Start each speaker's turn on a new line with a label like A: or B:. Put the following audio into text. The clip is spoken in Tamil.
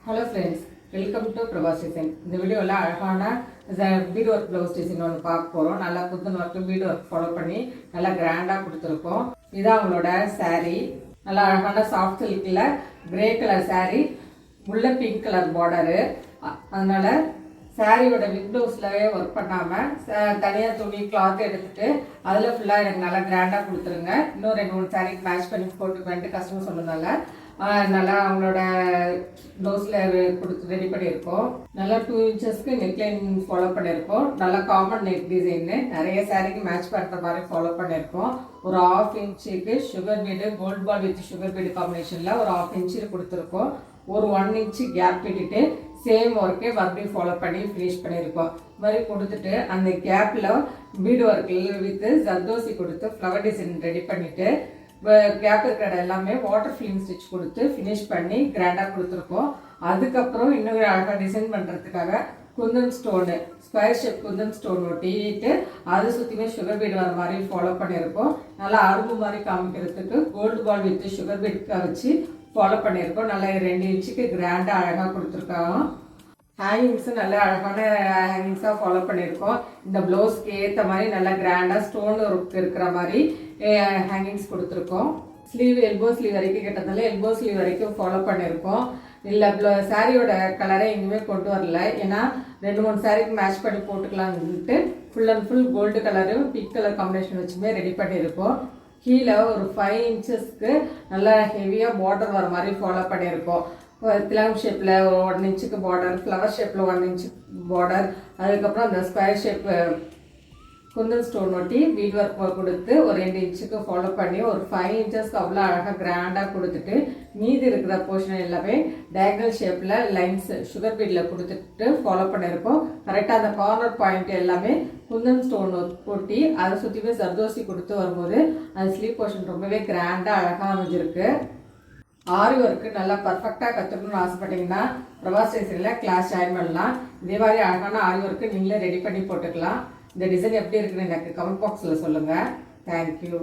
A: Hello friends, welcome to Prabhas Design. இந்த வீடியோவில் அழகான பீட் ஒர்க் ப்ளவுஸ் டிசைன் ஒன்று பார்க்க போகிறோம். நல்லா குத்தன் ஒர்க்கு பீட் ஒர்க் ஃபாலோ பண்ணி நல்லா கிராண்டாக கொடுத்துருக்கோம். இதான் அவங்களோட saree. நல்லா அழகான சாஃப்ட் சில்கில் கிரே கலர் saree, உள்ள பிங்க் கலர் பார்டரு. அதனால் சாரியோட விண்டோஸ்லவே ஒர்க் பண்ணாமல் தனியாக துணி கிளாத் எடுத்துகிட்டு அதில் ஃபுல்லாக எனக்கு நல்லா கிராண்டாக கொடுத்துருங்க. இன்னும் 2-3 சாரிக்கு மேட்ச் பண்ணி போட்டுக்கலான்ட்டு கஸ்டமர் சொன்னதால நல்லா அவங்களோட ப்ளவுஸில் கொடுத்து ரெடி பண்ணியிருக்கோம். நல்லா 2 இன்ச்சஸ்க்கு நெக்லைன் ஃபாலோ பண்ணியிருக்கோம். நல்லா காமன் நெக் டிசைன்னு நிறைய சாரிக்கு மேட்ச் பண்ணுற மாதிரி ஃபாலோ பண்ணியிருக்கோம். ஒரு 1/2 இன்ச்சுக்கு sugar bead, gold ball with sugar bead காம்பினேஷனில் ஒரு 1/2 இன்ச்சில் கொடுத்துருக்கோம். ஒரு 1 இன்ச்சு கேப் விட்டுட்டு சேம் ஒர்க்கே மறுபடியும் ஃபாலோ பண்ணி ஃபினிஷ் பண்ணியிருக்கோம். இது மாதிரி கொடுத்துட்டு அந்த கேப்பில் பீடு ஒர்க்கில் வித் ஜர்தோசி கொடுத்து ஃப்ளவர் டிசைன் ரெடி பண்ணிவிட்டு கேப் இருக்கிற எல்லாமே வாட்டர் ஃபிலிம் ஸ்டிச் கொடுத்து ஃபினிஷ் பண்ணி கிராண்டாக கொடுத்துருக்கோம். அதுக்கப்புறம் இன்னொரு அழகாக டிசைன் பண்ணுறதுக்காக Kundan stone square shape Kundan stone ஒட்டிட்டு அது சுற்றியுமே சுகர் பீட் வர மாதிரி ஃபாலோ பண்ணியிருக்கோம். நல்லா அரும்பு மாதிரி காமிக்கிறதுக்கு கோல்டு பால் வித் சுகர் பீட்காக வச்சு ஃபாலோ பண்ணியிருக்கோம். நல்லா 2 இன்ச்சுக்கு கிராண்டாக அழகாக கொடுத்துருக்காங்க. ஹேங்கிங்ஸும் நல்லா அழகான ஹேங்கிங்ஸாக ஃபாலோ பண்ணியிருக்கோம். இந்த ப்ளவுஸ்க்கு ஏற்ற மாதிரி நல்லா கிராண்டாக ஸ்டோன் ஒர்க் இருக்கிற மாதிரி ஹேங்கிங்ஸ் கொடுத்துருக்கோம். ஸ்லீவ் எல்போ ஸ்லீவ் வரைக்கும் கேட்டதால எல்போ ஸ்லீவ் வரைக்கும் ஃபாலோ பண்ணியிருக்கோம். இல்லை சாரியோட கலரை எங்கேயுமே கொண்டு வரல, ஏன்னா 2-3 சாரிக்கு மேட்ச் பண்ணி போட்டுக்கலான்ட்டு ஃபுல் அண்ட் ஃபுல் கோல்டு கலரும் பிங்க் கலர் காம்பினேஷன் வச்சுமே ரெடி பண்ணியிருக்கோம். கீழே ஒரு 5 இன்ச்சஸ்க்கு நல்லா ஹெவியாக பார்டர் வர மாதிரி ஃபாலோ பண்ணியிருக்கோம். திலாங் ஷேப்பில் ஒரு 1 இன்ச்சுக்கு பார்டர், ஃப்ளவர் ஷேப்பில் 1 இன்ச்சு பார்டர், அதுக்கப்புறம் அந்த ஸ்கொயர் ஷேப் குந்தன் ஸ்டோன் ஒட்டி பீட் ஒர்க் கொடுத்து ஒரு 2 இன்ச்சுக்கு ஃபாலோ பண்ணி ஒரு 5 இன்ச்சஸ்க்கு அவ்வளோ அழகாக கிராண்டாக கொடுத்துட்டு மீதி இருக்கிற போர்ஷன் எல்லாமே டயகனல் ஷேப்பில் லைன்ஸ் சுகர் பீடில் கொடுத்துட்டு ஃபாலோ பண்ணியிருக்கோம். கரெக்டாக அந்த கார்னர் பாயிண்ட் எல்லாமே குந்தன் ஸ்டோன் ஒட்டி அதை சுற்றியுமே ஜர்தோசி கொடுத்து வரும்போது அந்த ஸ்லீவ் போர்ஷன் ரொம்பவே கிராண்டாக அழகாக அமைஞ்சிருக்கு. ஆரி ஒர்க்கு நல்லா பர்ஃபெக்டாக கற்றுக்கணும்னு ஆசைப்பட்டீங்கன்னா பிரபாஸ் டிசைனில் கிளாஸ் ஜாயின் பண்ணலாம். இதே மாதிரி அழகான ஆரி ஒர்க்கு நீங்களே ரெடி பண்ணி போட்டுக்கலாம். இந்த டிசைன் எப்படி இருக்குன்னு எனக்கு கமெண்ட் பாக்ஸில் சொல்லுங்கள். தேங்க்யூ.